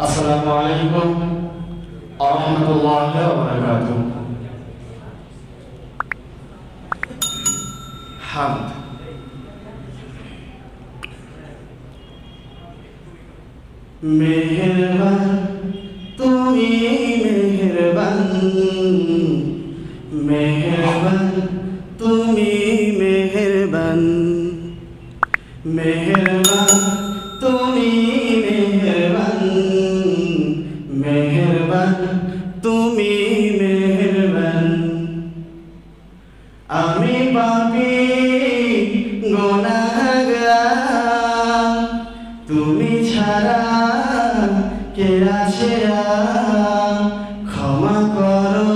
আসসালামু আলাইকুম ওয়া রাহমাতুল্লাহি ওয়া বারাকাতুহু। হামদ। মেহেরবান তুমি মেহেরবান, মেহেরবান তুমি মেহেরবান, মেহেরবান তুমি মেহেরবান, মেহেরবান তুমি মেহেরবান। আমি পাপী গুনাহগার, তুমি ছাড়া কে আছে আর? ক্ষমা করো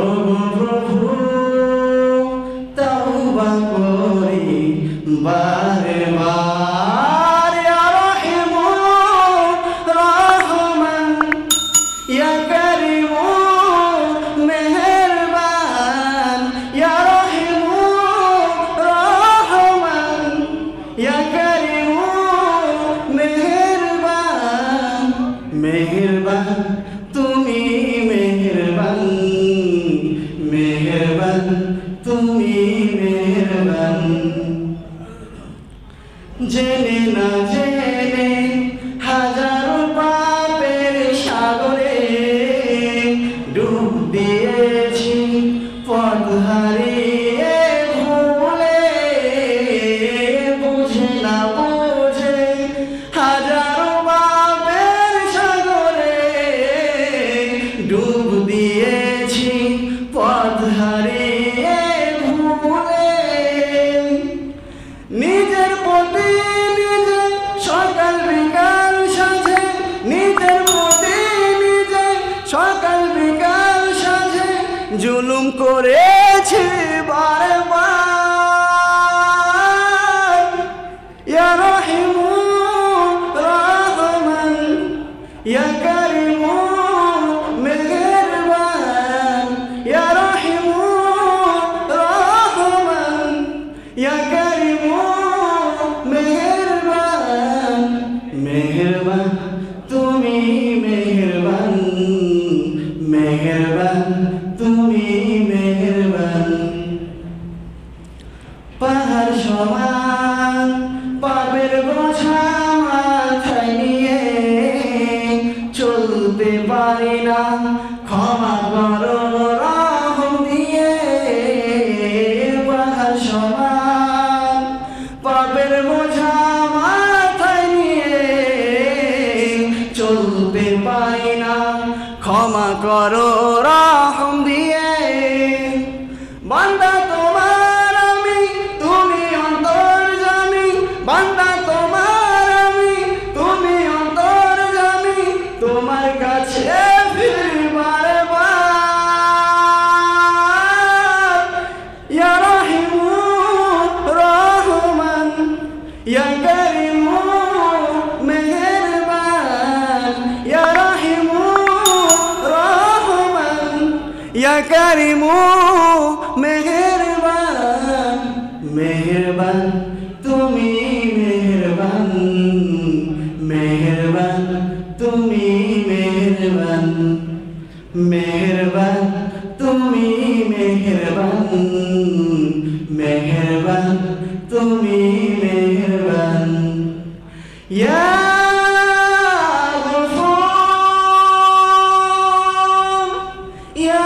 ও প্রভু, তওবা করি বারে বার। ইয়া রহিমু রহমান, ইয়া করিমু মেহেরবান, ইয়া রহিমু রহমান, ইয়া করিমু মেহেরবান। মেহেরবান তুমি মেহেরবান, মেহেরবান তুমি মেহেরবান। জেনে না জেনে হাজারো পাপের সাগরে ডুব দিয়েছি, পথ হারিয়ে ভুলে। বুঝে না বুঝে হাজারো পাপের সাগরে ডুব দিয়েছি, পথ হারিয়ে ভুলে। নিজের প্রতি নিজে সকাল বিকাল সাঁঝে, নিজের প্রতি নিজে সকাল বিকাল সাঁঝে জুলুম করেছি বারে বার। ইয়া রহিমু রহমান, ইয়া করিমু মেহেরবান, ইয়া রহিমু রহমান, ইয়া করিমু মেহেরবান। মেহেরবান তুমি মেহেরবান, মেহেরবান তুমি মেহেরবান। পাহাড় সমান পাপের বোঝা মাথায় নিয়ে চলতে পারি না, ক্ষমা করো রহম দিয়ে। পাহাড় সমান পাপের বোঝা মাথায় নিয়ে চলতে পারি না, ক্ষমা করো রহম দিয়ে। বান্দা তোমার আমি, তুমি অন্তর্যামী, বান্দা তোমার আমি, তুমি অন্তর্যামী। তোমার কাছে ফিরি বারে বার। ইয়া রহিমু রহমান, ইয়া করিমু মেহেরবান, ইয়া রহিমু রহমান, ইয়া করিমু মেহেরবান। মেহেরবান তুমি মেহেরবান, মেহেরবান তুমি মেহেরবান, মেহেরবান তুমি মেহেরবান, মেহেরবান তুমি মেহেরবান। ইয়া গফুর, ইয়া